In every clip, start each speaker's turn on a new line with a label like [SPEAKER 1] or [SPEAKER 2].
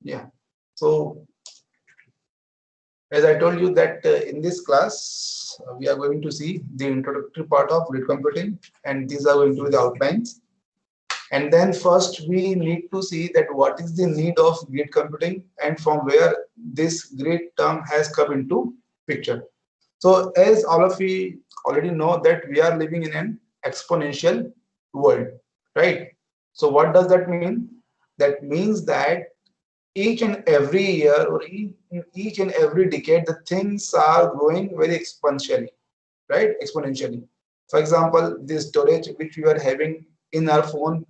[SPEAKER 1] Yeah. So as I told you that in this class we are going to see the introductory part of grid computing, and these are going to be the outlines. And then first we need to see that what is the need of grid computing and from where this grid term has come into picture. So as all of you already know that we are living in an exponential world, right? So what does that mean? That means that each and every year or in each and every decade, the things are growing very exponentially, right? Exponentially. For example, the storage which we are having in our phone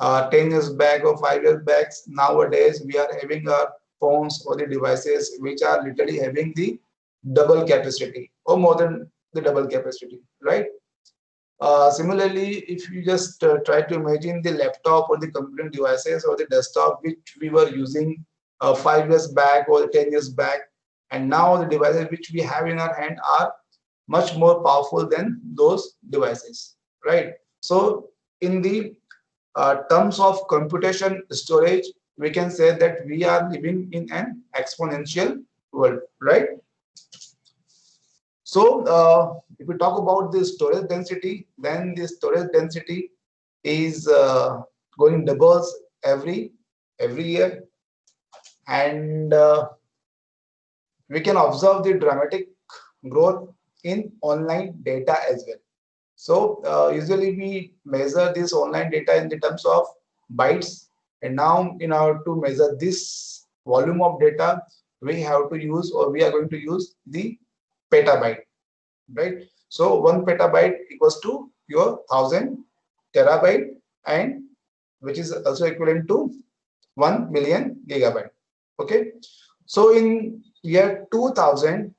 [SPEAKER 1] 10 years back or 5 years back, nowadays we are having our phones or the devices which are literally having the double capacity or more than the double capacity, right? Similarly, if you just try to imagine the laptop or the computing devices or the desktop which we were using 5 years back or 10 years back, and now the devices which we have in our hand are much more powerful than those devices, right? So in the terms of computation storage, we can say that we are living in an exponential world, right? So if we talk about the storage density, then the storage density is going doubles every year, and we can observe the dramatic growth in online data as well. So usually we measure this online data in the terms of bytes, and now in order to measure this volume of data, we have to use or we are going to use the petabyte, right? So 1 petabyte equals to your 1000 terabyte, and which is also equivalent to 1 million gigabyte. Okay, so in year 2000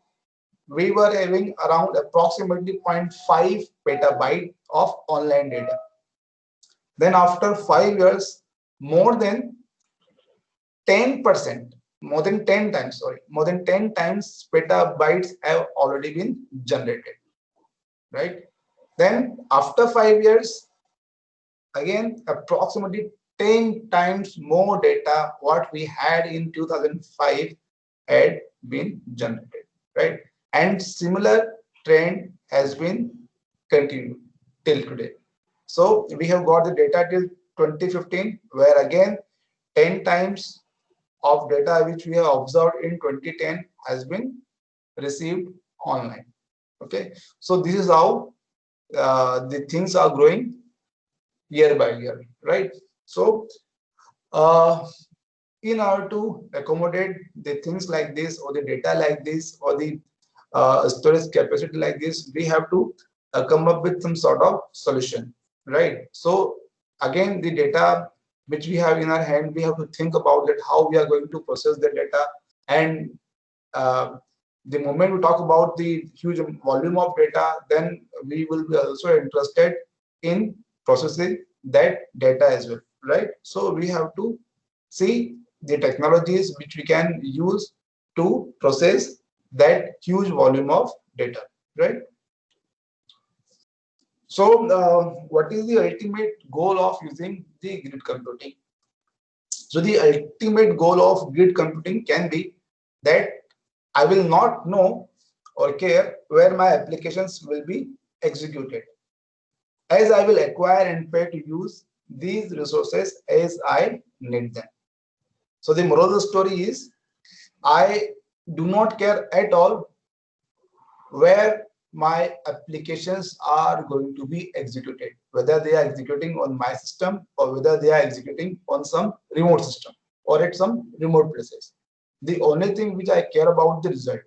[SPEAKER 1] we were having around approximately zero point 0.5 petabyte of online data. Then after 5 years, more than 10%, more than 10 times, sorry, more than 10 times petabytes have already been generated, right? Then after 5 years, again approximately 10 times more data what we had in 2005 had been generated, right? And similar trend has been continued till today. So we have got the data till 2015, where again 10 times of data which we have observed in 2010 has been received online. Okay, so this is how the things are growing year by year, right? So uh, in order to accommodate the things like this or the data like this or the storage capacity like this, we have to come up with some sort of solution, right? So again, the data which we have in our hand, we have to think about that how we are going to process the data. And uh, the moment we talk about the huge volume of data, then we will be also interested in processing that data as well, right? So we have to see the technologies which we can use to process that huge volume of data, right? So what is the ultimate goal of using the grid computing? So the ultimate goal of grid computing can be that I will not know or care where my applications will be executed, as I will acquire and pay to use these resources as I need them. So the moral of the story is I do not care at all where my applications are going to be executed, whether they are executing on my system or whether they are executing on some remote system or at some remote places. The only thing which I care about the result,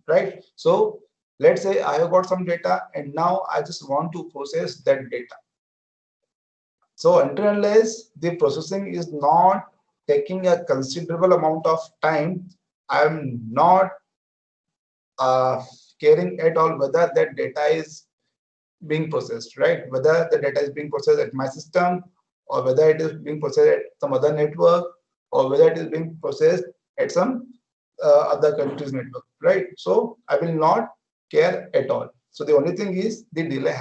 [SPEAKER 1] right? So let's say I have got some data and now I just want to process that data. So until unless the processing is not taking a considerable amount of time, I am not uh, caring at all whether that data is being processed, right? Whether the data is being processed at my system or whether it is being processed at some other network or whether it is being processed at some other country's network, right? So I will not care at all. So the only thing is the delay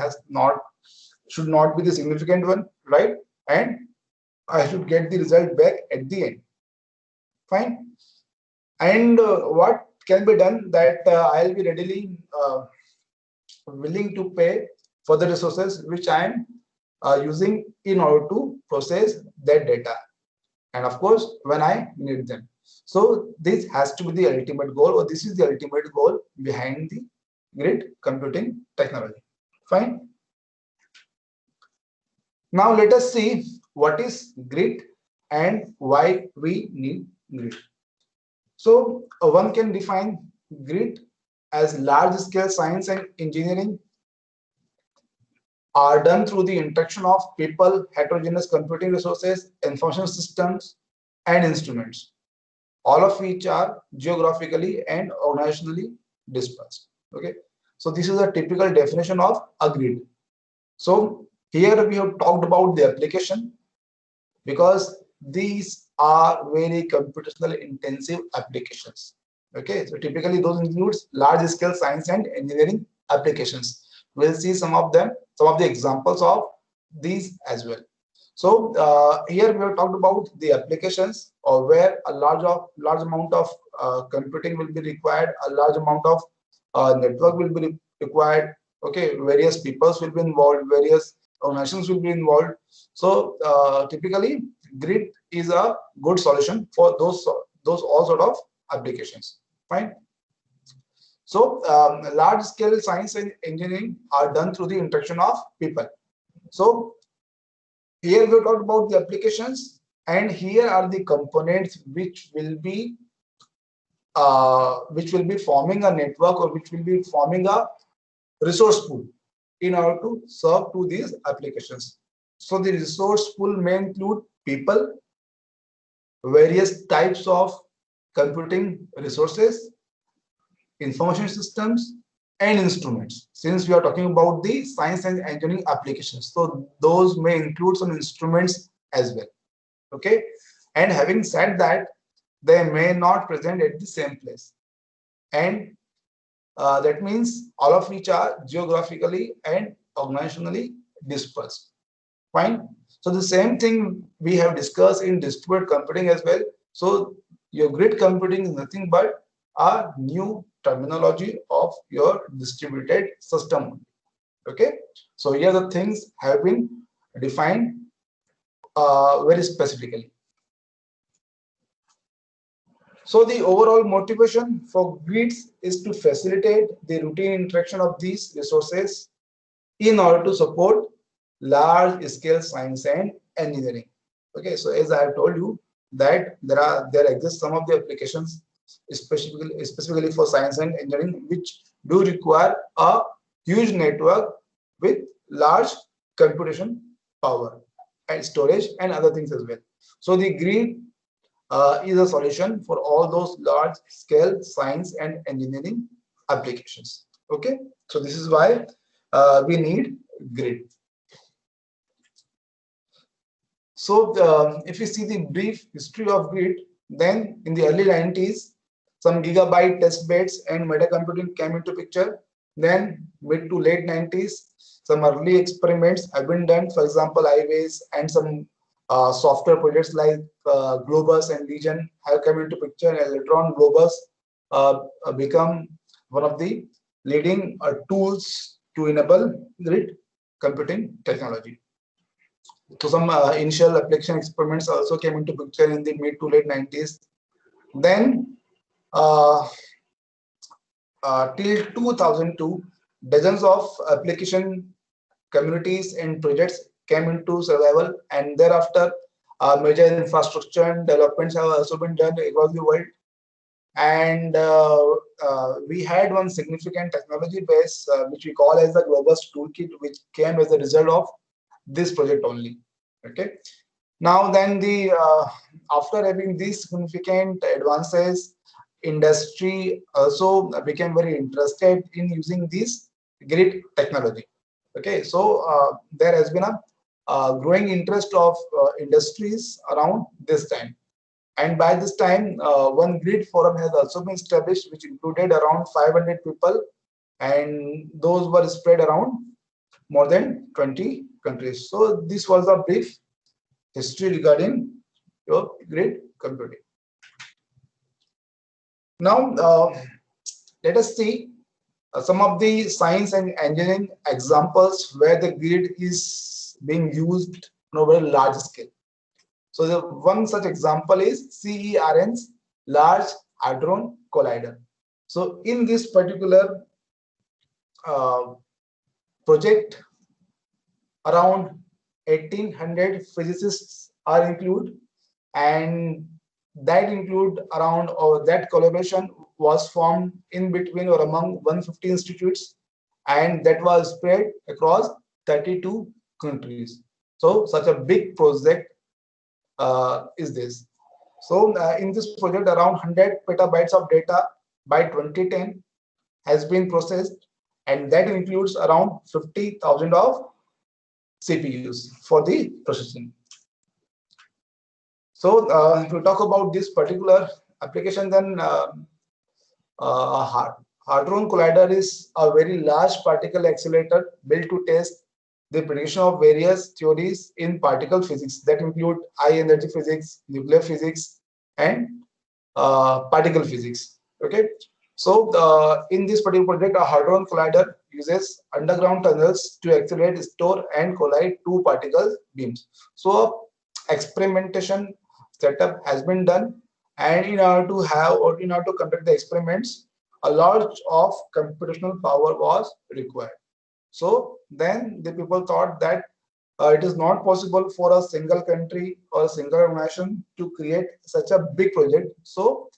[SPEAKER 1] should not be the significant one, right? And I should get the result back at the end. Fine. And what can be done that I'll be readily willing to pay for the resources which I am using in order to process that data, and of course when I need them. So this has to be the ultimate goal, or this is the ultimate goal behind the grid computing technology. Fine. Now let us see what is grid and why we need grid. So one can define grid as large scale science and engineering are done through the interaction of people, heterogeneous computing resources, information systems, and instruments, all of which are geographically and organizationally dispersed. Okay, so this is a typical definition of a grid. So here we have talked about the application, because these are very computational intensive applications. Okay, so typically those includes large scale science and engineering applications. We'll see some of them, some of the examples of these as well. So here we have talked about the applications, or where a large amount of computing will be required, a large amount of network will be required. Okay, various peoples will be involved, various organizations will be involved. So typically grid is a good solution for those all sort of applications. Fine. So large scale science and engineering are done through the interaction of people. So here we talked about the applications, and here are the components which will be forming a network, or which will be forming a resource pool in order to serve to these applications. So the resource pool may include people, various types of computing resources, information systems, and instruments. Since we are talking about the science and engineering applications, so those may include some instruments as well. Okay, and having said that, they may not present at the same place, and that means all of which are geographically and organizationally dispersed. Fine. So the same thing we have discussed in distributed computing as well. So your grid computing is nothing but a new terminology of your distributed system. Okay. So here the things have been defined very specifically. So the overall motivation for grids is to facilitate the routine interaction of these resources in order to support large scale science and engineering. Okay, so as I have told you that there exist some of the applications specifically for science and engineering which do require a huge network with large computation power and storage and other things as well. So the grid is a solution for all those large scale science and engineering applications. Okay, so this is why we need grid. So if you see the brief history of grid, then in the early 90s, some gigabyte test beds and metacomputing came into picture. Then mid to late 90s, some early experiments have been done. For example, iWays and some software projects like Globus and Legion have come into picture, and later on Globus become one of the leading tools to enable grid computing technology. So some initial application experiments also came into picture in the mid to late 90s. Then till 2002, dozens of application communities and projects came into survival, and thereafter major infrastructure and developments have also been done across the world. And we had one significant technology base which we call as the Globus toolkit, which came as a result of this project only. Okay, now then the after having these significant advances, industry also became very interested in using this grid technology. Okay, so there has been a growing interest of industries around this time, and by this time one grid forum has also been established which included around 500 people, and those were spread around more than 20 countries. So this was a brief history regarding your grid computing. Now, let us see some of the science and engineering examples where the grid is being used on a very large scale. So the one such example is CERN's Large Hadron Collider. So in this particular project, around 1800 physicists are included, and that include around, or that collaboration was formed in between or among 150 institutes, and that was spread across 32 countries. So such a big project is this. So in this project, around 100 petabytes of data by 2010 has been processed, and that includes around 50,000 of CPUs for the processing. So if we talk about this particular application, then Hadron Collider is a very large particle accelerator built to test the prediction of various theories in particle physics that include high energy physics, nuclear physics, and particle physics. Okay, so in this particular project, a Hadron Collider uses underground tunnels to accelerate, store, and collide two particle beams. So experimentation setup has been done, and in order to conduct the experiments, a lot of computational power was required. So then the people thought that it is not possible for a single country or a single organization to create such a big project. So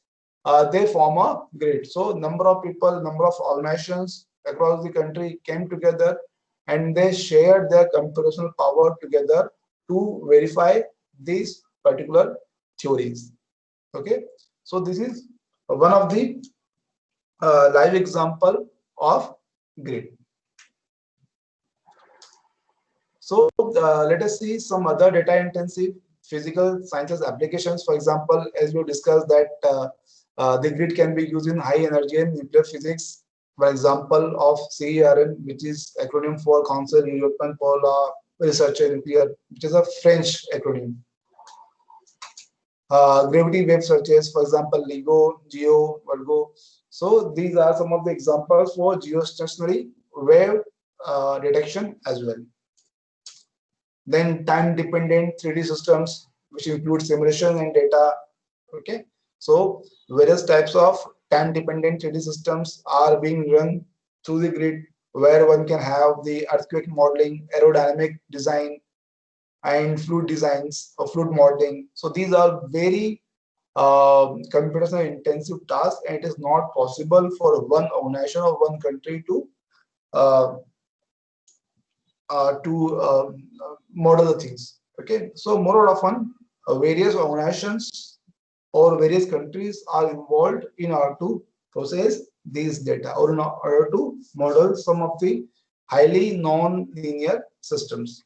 [SPEAKER 1] they form a grid. So number of people, number of organizations across the country came together, and they shared their computational power together to verify these particular theories. Okay, so this is one of the live example of grid. So let us see some other data intensive physical sciences applications. For example, as we discussed that the grid can be used in high energy and nuclear physics. For example of CERN, which is acronym for Council European pour la Recherche Nucléaire, which is a French acronym. Gravity wave searches, for example, LIGO, GEO, Virgo. So these are some of the examples for geostationary wave detection as well. Then time-dependent 3D systems, which include simulation and data. Okay, so various types of time-dependent 3D systems are being run through the grid, where one can have the earthquake modeling, aerodynamic design, and fluid designs or fluid modeling. So these are very computational intensive tasks, and it is not possible for one organization or one country to model the things. Okay, so more often various organizations or various countries are involved in order to process these data, or in order to model some of the highly non-linear systems.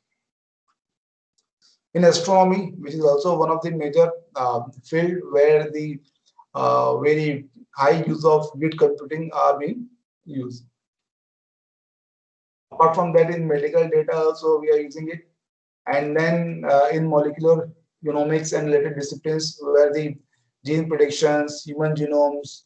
[SPEAKER 1] In astronomy, which is also one of the major field where the very high use of grid computing are being used. Apart from that, in medical data also we are using it, and then in molecular genomics and related disciplines where the gene predictions, human genomes,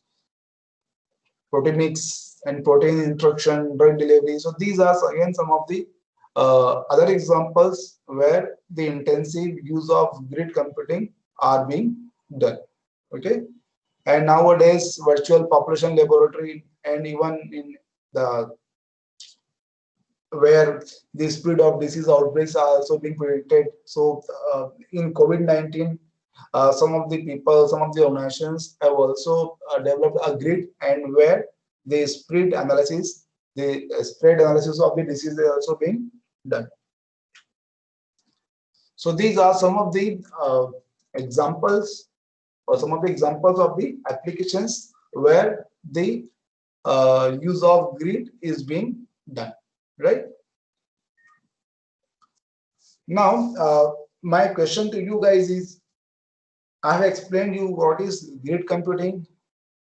[SPEAKER 1] proteomics, and protein instruction, drug delivery. So these are again some of the other examples where the intensive use of grid computing are being done. Okay, and nowadays virtual population laboratory, and even in the where the spread of disease outbreaks are also being predicted. So in COVID-19, some of the people, some of the organizations have also developed a grid, and where the spread analysis of the disease is also being done. So these are some of the examples, or some of the examples of the applications where the use of grid is being done, right? Now, my question to you guys is, I have explained you what is grid computing,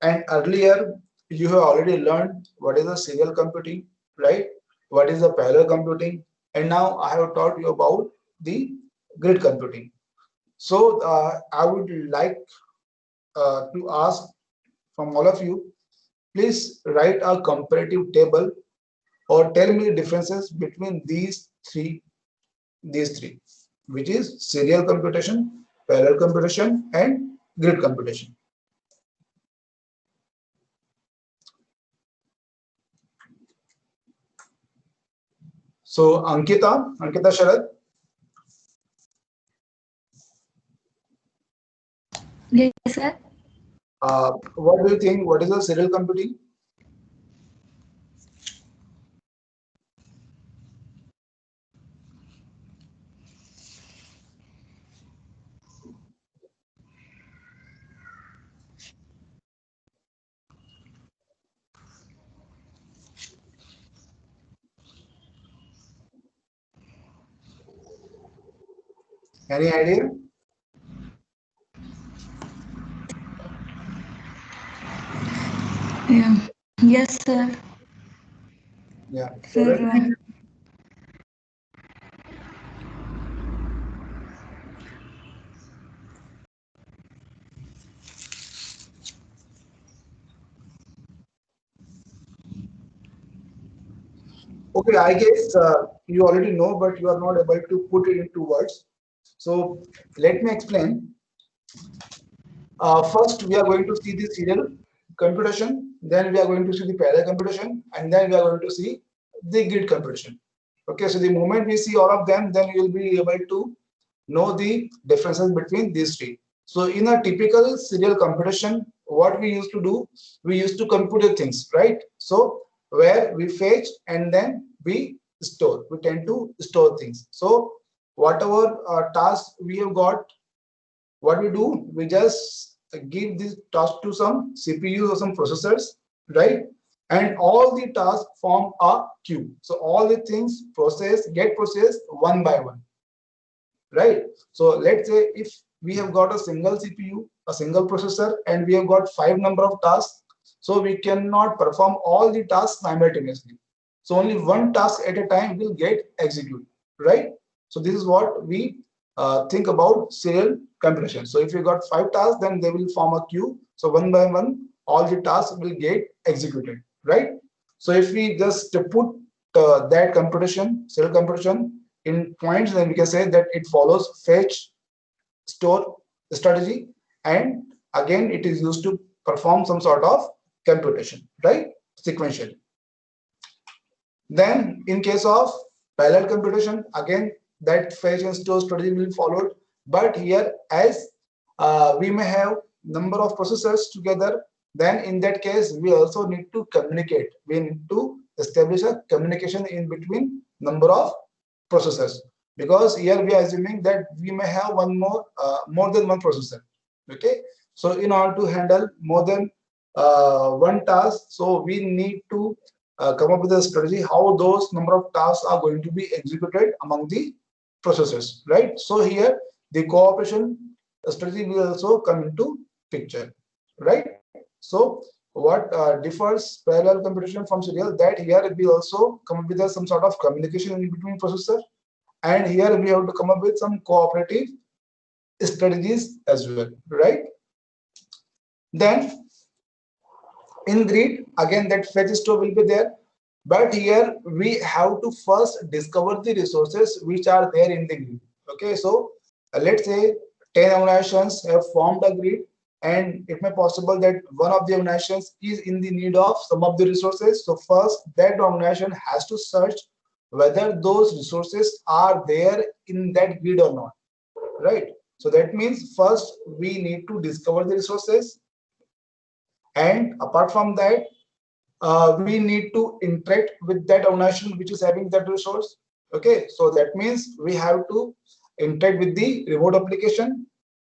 [SPEAKER 1] and earlier you have already learned what is a serial computing, right? What is a parallel computing, and now I have taught you about the grid computing. So I would like to ask from all of you, please write a comparative table or tell me the differences between these three, which is serial computation, parallel computation, and grid computation. So Ankita Sharad,
[SPEAKER 2] Yes, sir.
[SPEAKER 1] what do you think? What is the serial computing? Any idea?
[SPEAKER 2] Yeah. Yes, sir.
[SPEAKER 1] Yeah,
[SPEAKER 2] Sir,
[SPEAKER 1] Sharad. Okay, I guess you already know, but you are not able to put it into words. So let me explain. First, we are going to see the serial computation, then we are going to see the parallel computation, and then we are going to see the grid computation. Okay, so the moment we see all of them, then you will be able to know the differences between these three. So in a typical serial computation, what we used to do, we used to compute the things, right? So where we fetch and then we store, we tend to store things. So whatever task we have got, what we do, we just give this task to some CPUs or some processors, right? And all the tasks form a queue. So all the things get processed one by one, right? So let's say if we have got a single CPU, a single processor, and we have got 5 number of tasks, so we cannot perform all the tasks simultaneously. So only one task at a time will get executed, right? So this is what we think about serial computation. So if you got 5 tasks, then they will form a queue. So one by one, all the tasks will get executed, right? So if we just put that computation, serial computation in points, then we can say that it follows fetch, store strategy, and again it is used to perform some sort of computation, right? Sequentially. Then in case of parallel computation, again that fetch and store strategy will be followed. But here, as we may have number of processors together, then in that case we also need to communicate. We need to establish a communication in between number of processors, because here we are assuming that we may have more than one processor. Okay, so in order to handle more than one task, so we need to come up with a strategy how those number of tasks are going to be executed among the processes, right? So here the cooperation strategy will also come into picture, right? So what differs parallel computation from serial, that here we also come up with some sort of communication in between processor, and here we have to come up with some cooperative strategies as well, right? Then in grid, again that fetch store will be there, but here we have to first discover the resources which are there in the grid. Okay, so let's say 10 organizations have formed a grid, and it may possible that one of the organizations is in the need of some of the resources. So first that organization has to search whether those resources are there in that grid or not, right? So that means first we need to discover the resources, and apart from that, we need to interact with that organization which is having that resource. Okay, so that means we have to interact with the remote application.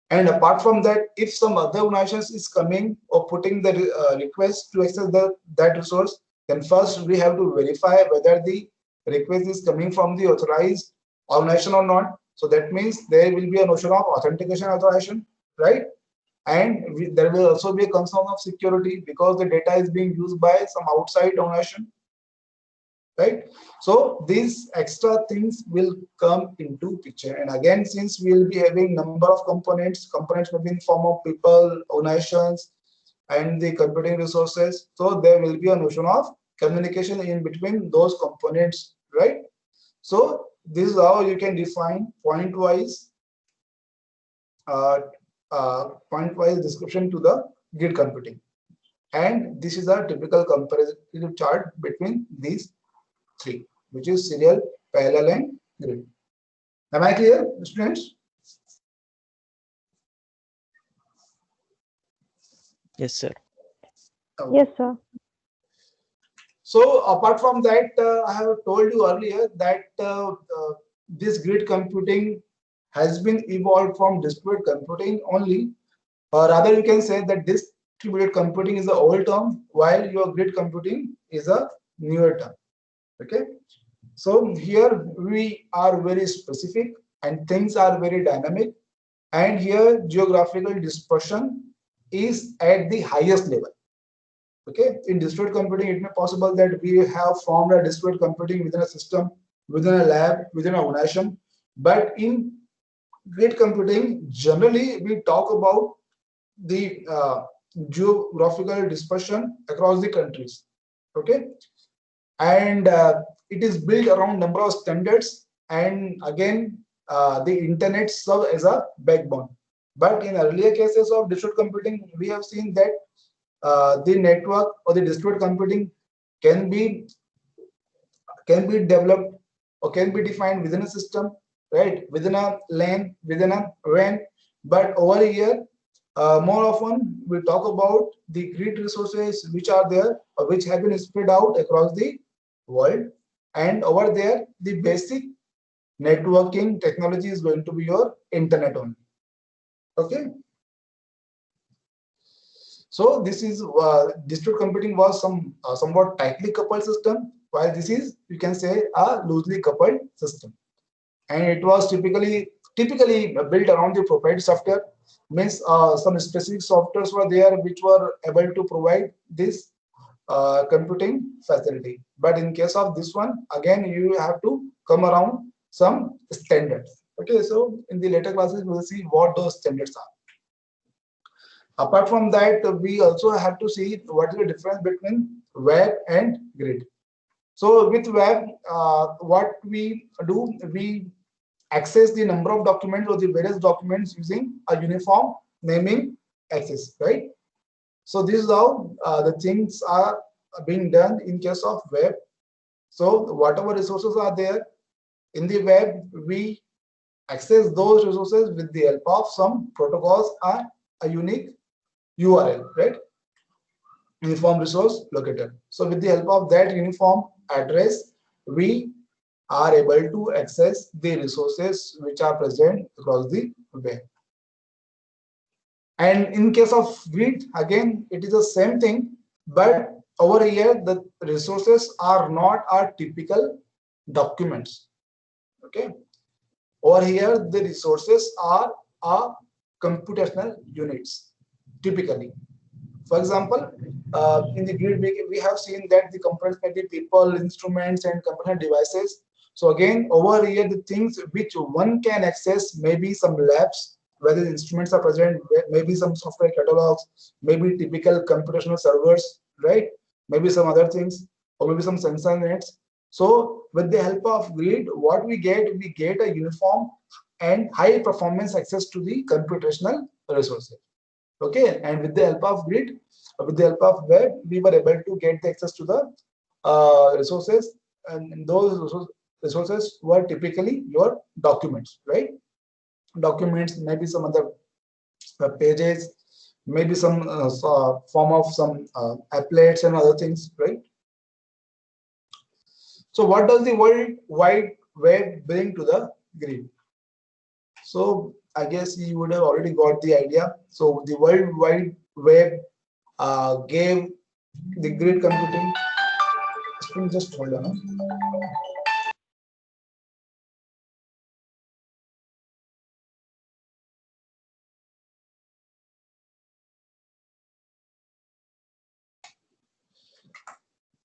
[SPEAKER 1] And apart from that, if some other organization is coming or putting the request to access that resource, then first we have to verify whether the request is coming from the authorized organization or not. So that means there will be a notion of authentication authorization, right? And there will also be a concern of security because the data is being used by some outside organization. right? So these extra things will come into picture. And again, since we will be having number of components may be in form of people, organizations, and the computing resources. So there will be a notion of communication in between those components, right? So this is how you can define uh, point-wise description to the grid computing. And this is a typical comparative chart between these three, which is serial, parallel, and grid. Am I clear, students?
[SPEAKER 3] Yes, sir.
[SPEAKER 1] Okay.
[SPEAKER 4] Yes, sir.
[SPEAKER 1] So apart from that, I have told you earlier that this grid computing has been evolved from distributed computing only, or rather you can say that distributed computing is the old term, while your grid computing is a newer term. Okay. So here we are very specific and things are very dynamic, and here geographical dispersion is at the highest level. Okay, in distributed computing, it may be possible that we have formed a distributed computing within a system, within a lab, within an organization. But in grid computing, generally we talk about the geographical dispersion across the countries. Okay, and it is built around number of standards, and again the internet serves as a backbone. But in earlier cases of distributed computing, we have seen that the network or the distributed computing can be developed or can be defined within a system, right, within a LAN, within a WAN. But over here, more often we talk about the grid resources which are there or which have been spread out across the world. And over there, the basic networking technology is going to be your internet only. Okay. So this is distributed computing was somewhat tightly coupled system, while this is, you can say, a loosely coupled system, and it was typically built around the proprietary software. Means some specific softwares were there which were able to provide this computing facility. But in case of this one, again you have to come around some standards. Okay, so in the later classes we will see what those standards are. Apart from that, we also have to see what is the difference between web and grid. So with web, what we do, we access the number of documents or the various documents using a uniform naming access, right? So this is how the things are being done in case of web. So whatever resources are there in the web, we access those resources with the help of some protocols and a unique URL, right? Uniform resource locator. So with the help of that uniform address, we are able to access the resources which are present across the web. And in case of grid, again, it is the same thing, but over here, the resources are not our typical documents. Okay. Over here, the resources are computational units, typically. For example, in the grid, we have seen that the components may be people, instruments, and component devices. So again, over here, the things which one can access, maybe some labs where the instruments are present, maybe some software catalogs, maybe typical computational servers, right? Maybe some other things, or maybe some sensor nets. So with the help of grid, what we get a uniform and high performance access to the computational resources. Okay, and with the help of grid, with the help of web, we were able to get the access to the resources, and those resources were typically your documents, right? Documents, maybe some other pages, maybe some form of some applets and other things, right? So what does the World Wide Web bring to the grid? So I guess you would have already got the idea. So the World Wide Web gave the grid computing. Just hold on.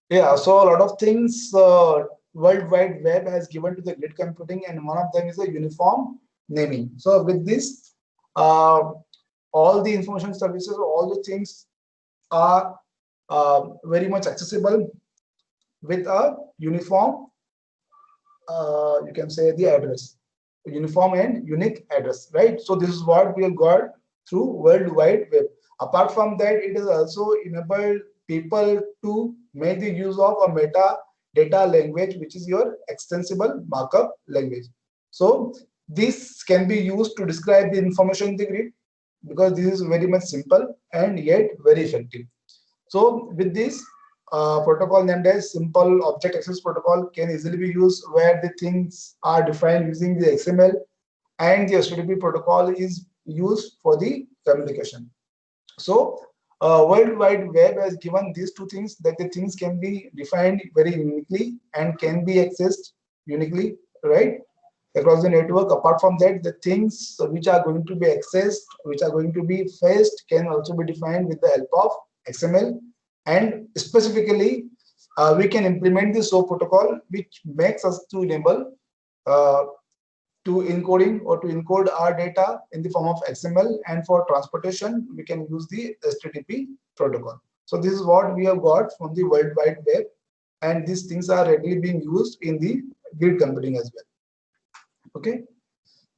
[SPEAKER 1] Yeah, so a lot of things World Wide Web has given to the grid computing, and one of them is a uniform naming. So with this, uh, all the information services, all the things are very much accessible with a uniform, you can say the address, uniform and unique address, right? So this is what we have got through World Wide Web. Apart from that, it is also enabled people to make the use of a meta data language, which is your extensible markup language. So this can be used to describe the information in the grid, because this is very much simple and yet very effective. So with this protocol named as Simple Object Access Protocol can easily be used where the things are defined using the XML, and the HTTP protocol is used for the communication. So World Wide Web has given these two things, that the things can be defined very uniquely and can be accessed uniquely, right, across the network. Apart from that, the things which are going to be accessed, which are going to be fetched, can also be defined with the help of XML. And specifically, we can implement the SOAP protocol, which makes us to enable uh, to encoding or to encode our data in the form of XML, and for transportation we can use the HTTP protocol. So this is what we have got from the World Wide Web, and these things are readily being used in the grid computing as well. Okay.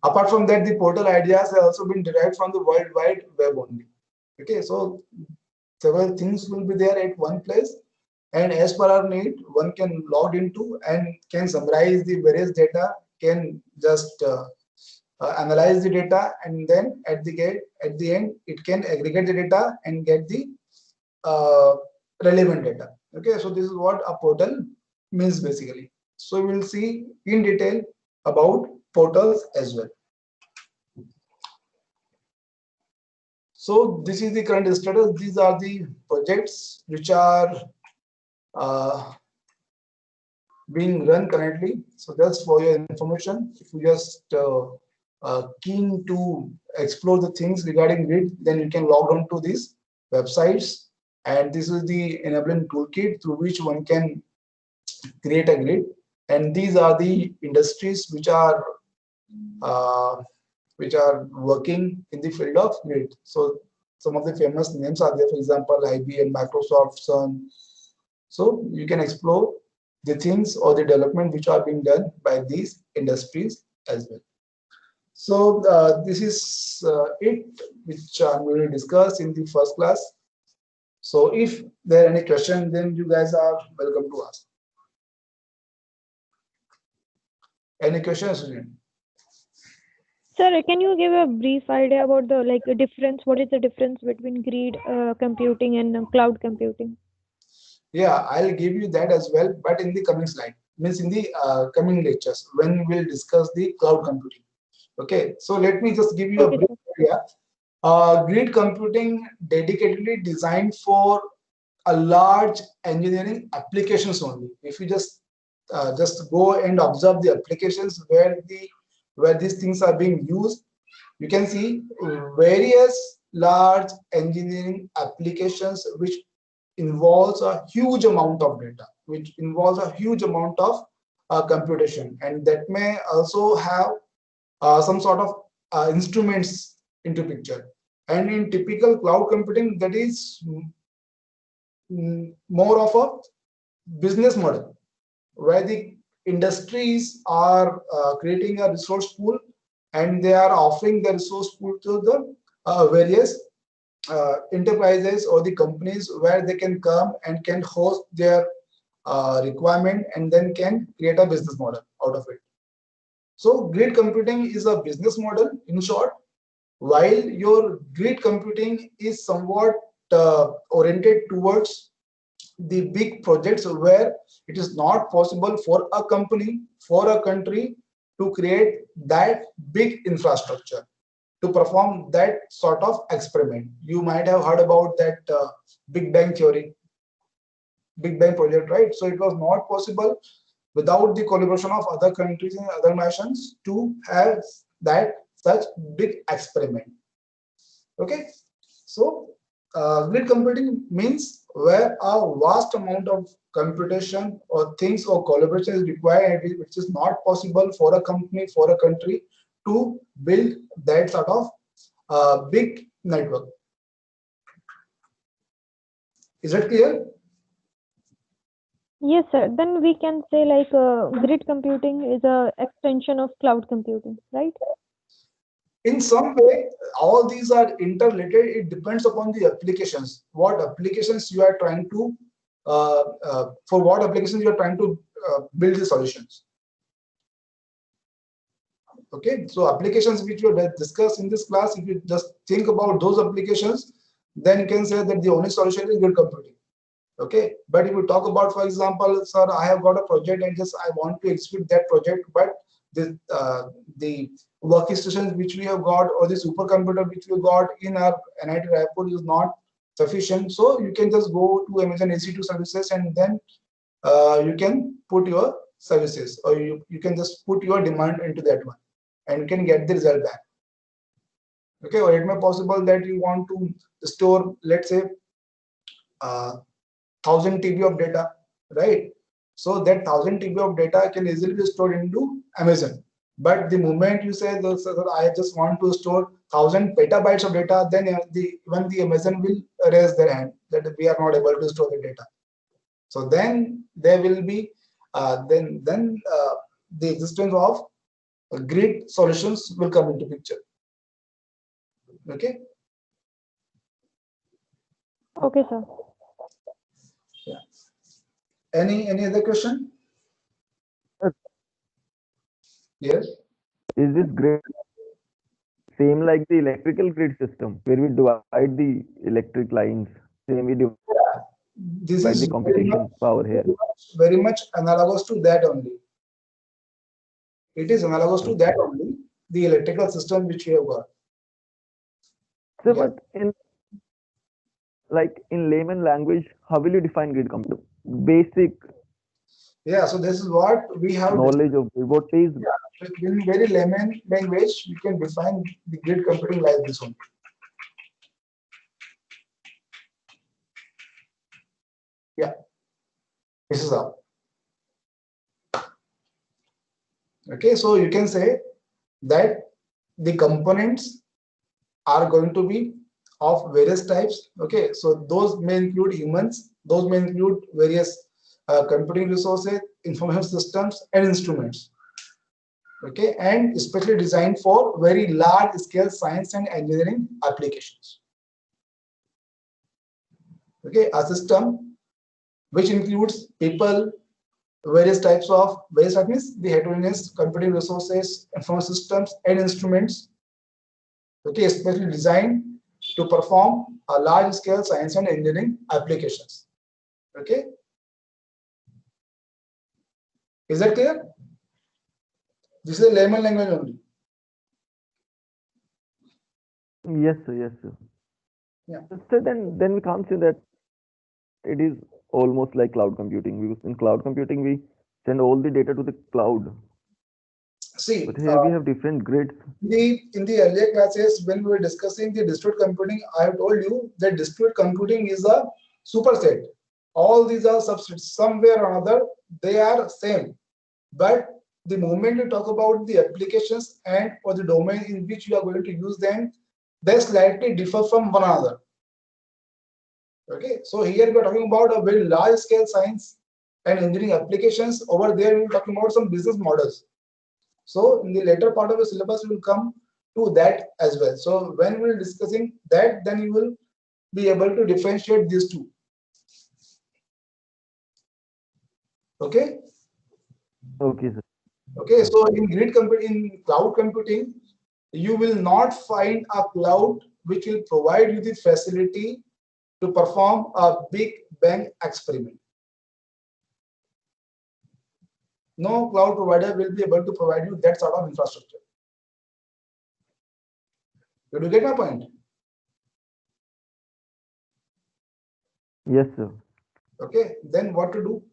[SPEAKER 1] Apart from that, the portal ideas have also been derived from the World Wide Web only. Okay, so several things will be there at one place, and as per our need, one can log into and can summarize the various data, can just analyze the data, and then at the end, it can aggregate the data and get the uh, relevant data. Okay, so this is what a portal means basically. So we will see in detail about portals as well. So this is the current status. These are the projects which are uh, being run currently. So just for your information, if you just keen to explore the things regarding grid, then you can log on to these websites. And this is the enabling toolkit through which one can create a grid. And these are the industries uh, which are working in the field of grid. So some of the famous names are there, for example, IBM, Microsoft, Sun. So you can explore the things or the development which are being done by these industries as well. So this is it, which I'm going to discuss in the first class. So if there are any questions, then you guys are welcome to ask. Any questions, student?
[SPEAKER 3] Sir, can you give a brief idea about the difference? What is the difference between grid computing and cloud computing?
[SPEAKER 1] Yeah, I'll give you that as well, but in the coming slide, means in the coming lectures when we'll discuss the cloud computing. Okay, so let me just give you a
[SPEAKER 3] Okay,
[SPEAKER 1] brief
[SPEAKER 3] sir.
[SPEAKER 1] idea. Grid computing dedicatedly designed for a large engineering applications only. If you just go and observe the applications where these things are being used, you can see various large engineering applications which involves a huge amount of data, which involves a huge amount of computation, and that may also have some sort of instruments into picture. And in typical cloud computing, that is more of a business model where the industries are creating a resource pool, and they are offering the resource pool to the various enterprises or the companies, where they can come and can host their requirement and then can create a business model out of it. So grid computing is a business model in short, while your grid computing is somewhat oriented towards the big projects where it is not possible for a company, for a country to create that big infrastructure to perform that sort of experiment. You might have heard about that Big Bang theory, Big Bang project, right? So it was not possible without the collaboration of other countries and other nations to have that such big experiment. Okay, so Grid computing means where a vast amount of computation or things or collaboration is required, which is not possible for a company, for a country to build that sort of big network. Is that clear?
[SPEAKER 3] Yes, sir. Then we can say like grid computing is a extension of cloud computing, right?
[SPEAKER 1] In some way, all these are interrelated. It depends upon the applications. What applications you are trying to, for what applications you are trying to build the solutions. Okay, so applications which we discussed in this class, if you just think about those applications, then you can say that the only solution is grid computing. Okay, but if you talk about, for example, sir, I have got a project and just I want to execute that project, but the workstations which we have got or the supercomputer which we got in our NIT Raipur is not sufficient. So you can just go to Amazon EC2 services and then you can put your services, or you can just put your demand into that one and you can get the result back. Okay, or it may possible that you want to store, let's say, 1000 TB of data, right? So that 1000 TB of data can easily be stored into Amazon. But the moment you say that I just want to store 1000 petabytes of data, then even the Amazon will raise their hand that we are not able to store the data. So then there will be the existence of grid solutions will come into picture. Okay.
[SPEAKER 3] Okay, sir.
[SPEAKER 1] Yeah. Any other question? Yes.
[SPEAKER 4] Is this grid same like the electrical grid system where we divide the electric lines? Same we divide
[SPEAKER 1] This is
[SPEAKER 4] the computation power here.
[SPEAKER 1] Very much analogous to that only. It is analogous to that only, the electrical system which we have got.
[SPEAKER 4] So,
[SPEAKER 1] Yeah.
[SPEAKER 4] but in layman language, how will you define grid computing? Basic
[SPEAKER 1] Yeah, so this is what we have
[SPEAKER 4] knowledge of what is.
[SPEAKER 1] Yeah, in very layman language, we can define the grid computing like this one. Yeah, this is how. Okay, so you can say that the components are going to be of various types. Okay, so those may include humans, those may include various computing resources, information systems, and instruments. Okay, and especially designed for very large scale science and engineering applications. Okay, a system which includes people, various types of means the heterogeneous computing resources, information systems, and instruments. Okay, especially designed to perform a large scale science and engineering applications. Okay, is that clear? This is a layman language only.
[SPEAKER 4] Yes, sir. Yes, sir.
[SPEAKER 1] Yeah.
[SPEAKER 4] So then we can't say that it is almost like cloud computing, because in cloud computing we send all the data to the cloud.
[SPEAKER 1] See,
[SPEAKER 4] but here we have different grids.
[SPEAKER 1] In the earlier classes when we were discussing the distributed computing, I have told you that distributed computing is a superset. All these are subsets. Somewhere or another they are same, but the moment you talk about the applications and or the domain in which you are going to use them, they slightly differ from one another. Okay, so here we are talking about a very large scale science and engineering applications. Over there we are talking about some business models. So in the later part of the syllabus we will come to that as well. So when we are discussing that, then you will be able to differentiate these two. Okay.
[SPEAKER 4] Okay, sir.
[SPEAKER 1] Okay, so in cloud computing, you will not find a cloud which will provide you the facility to perform a big bang experiment. No cloud provider will be able to provide you that sort of infrastructure. Did you get my point?
[SPEAKER 4] Yes, sir.
[SPEAKER 1] Okay, then what to do?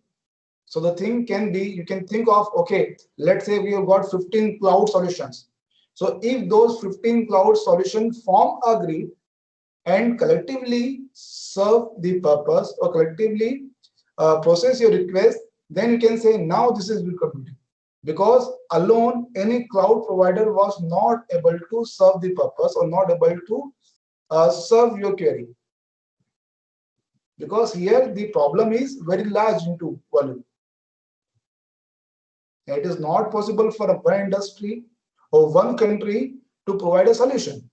[SPEAKER 1] So the thing can be, you can think of, okay, let's say we have got 15 cloud solutions. So if those 15 cloud solutions form a grid, and collectively serve the purpose or collectively process your request, then you can say now this is grid computing. Because alone any cloud provider was not able to serve the purpose or not able to serve your query. Because here the problem is very large into volume. It is not possible for one industry or one country to provide a solution.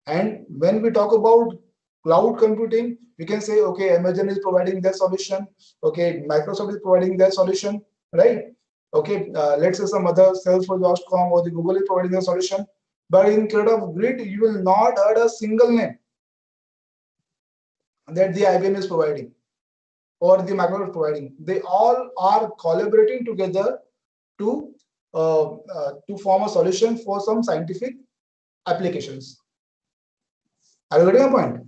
[SPEAKER 1] And when we talk about cloud computing, we can say, okay, Amazon is providing their solution. Okay, Microsoft is providing their solution, right? Okay, let's say some other Salesforce.com or the Google is providing a solution. But in case of grid, you will not heard a single name that the IBM is providing or the Microsoft is providing. They all are collaborating together to form a solution for some scientific applications. Are you getting a point?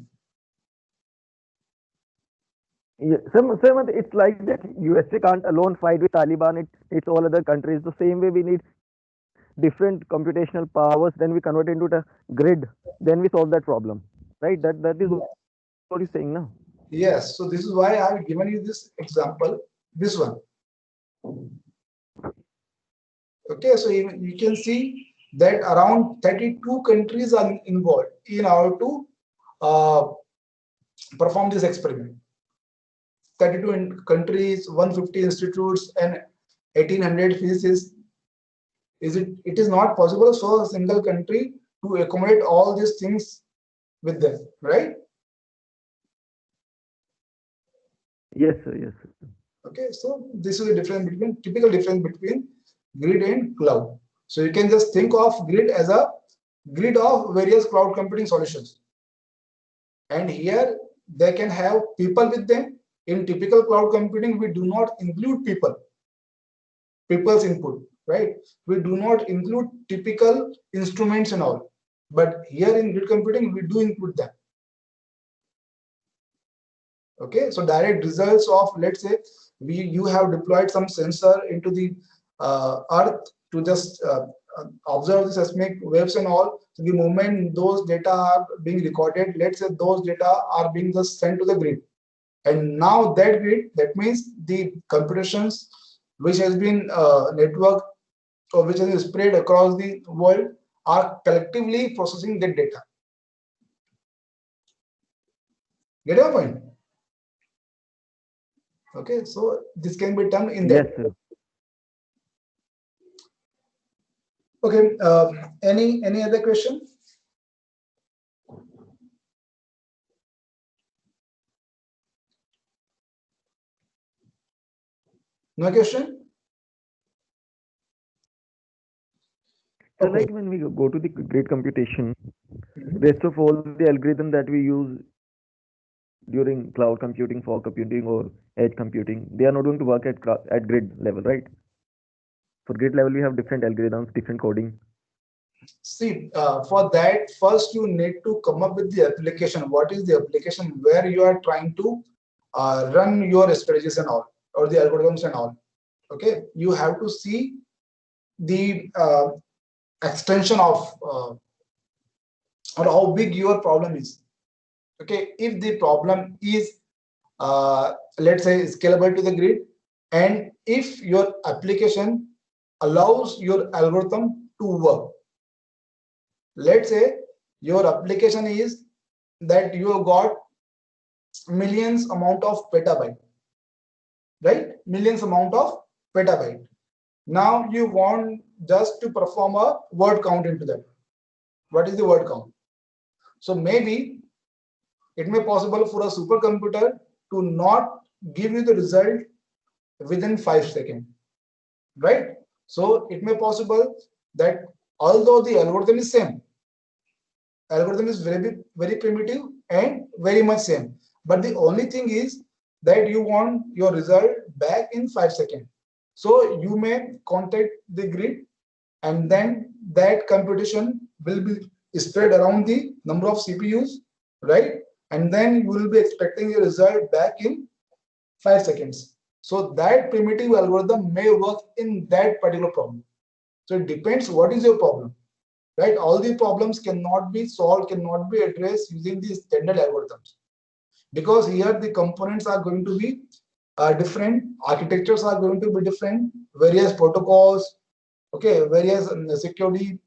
[SPEAKER 4] Yeah, it's like that USA can't alone fight with Taliban. It's all other countries. The same way we need different computational powers. Then we convert into the grid. Then we solve that problem, right? That is what you're saying now.
[SPEAKER 1] Yes. So this is why I have given you this example. This one. Okay. So you can see that around 32 countries are involved in order to perform this experiment. 32 countries, 150 institutes, and 1800 physicists. It is not possible for a single country to accommodate all these things with them, right?
[SPEAKER 4] Yes, sir. Yes, sir.
[SPEAKER 1] Okay, so this is a typical difference between grid and cloud. So you can just think of grid as a grid of various cloud computing solutions. And here they can have people with them. In typical cloud computing, we do not include people's input, right? We do not include typical instruments and all. But here in grid computing, we do include them. Okay, so direct results of, let's say, you have deployed some sensor into the earth to just observe the seismic waves and all. So the moment those data are being recorded, let's say those data are being just sent to the grid. And now that grid, that means the computations which has been networked or which has been spread across the world are collectively processing that data. Get your point? Okay, so this can be done in that.
[SPEAKER 4] Yes, sir.
[SPEAKER 1] Okay, any other question? No question?
[SPEAKER 4] So
[SPEAKER 1] Okay.
[SPEAKER 4] like when we go to the grid computation,
[SPEAKER 1] Mhm.
[SPEAKER 4] rest of all the algorithm that we use during cloud computing, fog computing, or edge computing, they are not going to work at grid level, right? For grid level, we have different algorithms, different coding.
[SPEAKER 1] See, for that, first you need to come up with the application. What is the application where you are trying to run your strategies and all, or the algorithms and all? Okay, you have to see the extension of or how big your problem is. Okay, if the problem is let's say scalable to the grid, and if your application allows your algorithm to work. Let's say your application is that you have got millions amount of petabyte, right? Millions amount of petabyte. Now you want just to perform a word count into that. What is the word count? So maybe it may be possible for a supercomputer to not give you the result within 5 seconds, right? So it may be possible that although the algorithm is same, algorithm is very primitive and very much same, but the only thing is that you want your result back in 5 seconds. So you may contact the grid, and then that computation will be spread around the number of CPUs, right? And then you will be expecting your result back in 5 seconds. So that primitive algorithm may work in that particular problem. So it depends what is your problem, right? All the problems cannot be solved, cannot be addressed using these standard algorithms, because here the components are going to be different, architectures are going to be different, various protocols, okay, various security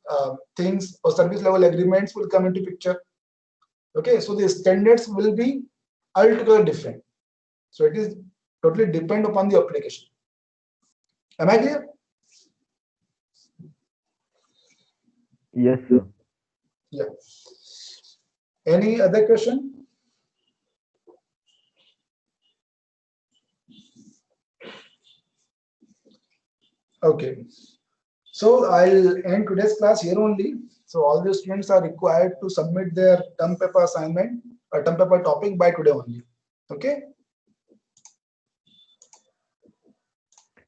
[SPEAKER 1] things or service level agreements will come into picture. Okay, so the standards will be altogether different. So it is totally depend upon the application. Am I clear?
[SPEAKER 4] Yes, sir.
[SPEAKER 1] Yeah. Any other question? Okay. So I'll end today's class here only. So all the students are required to submit their term paper assignment or term paper topic by today only. Okay.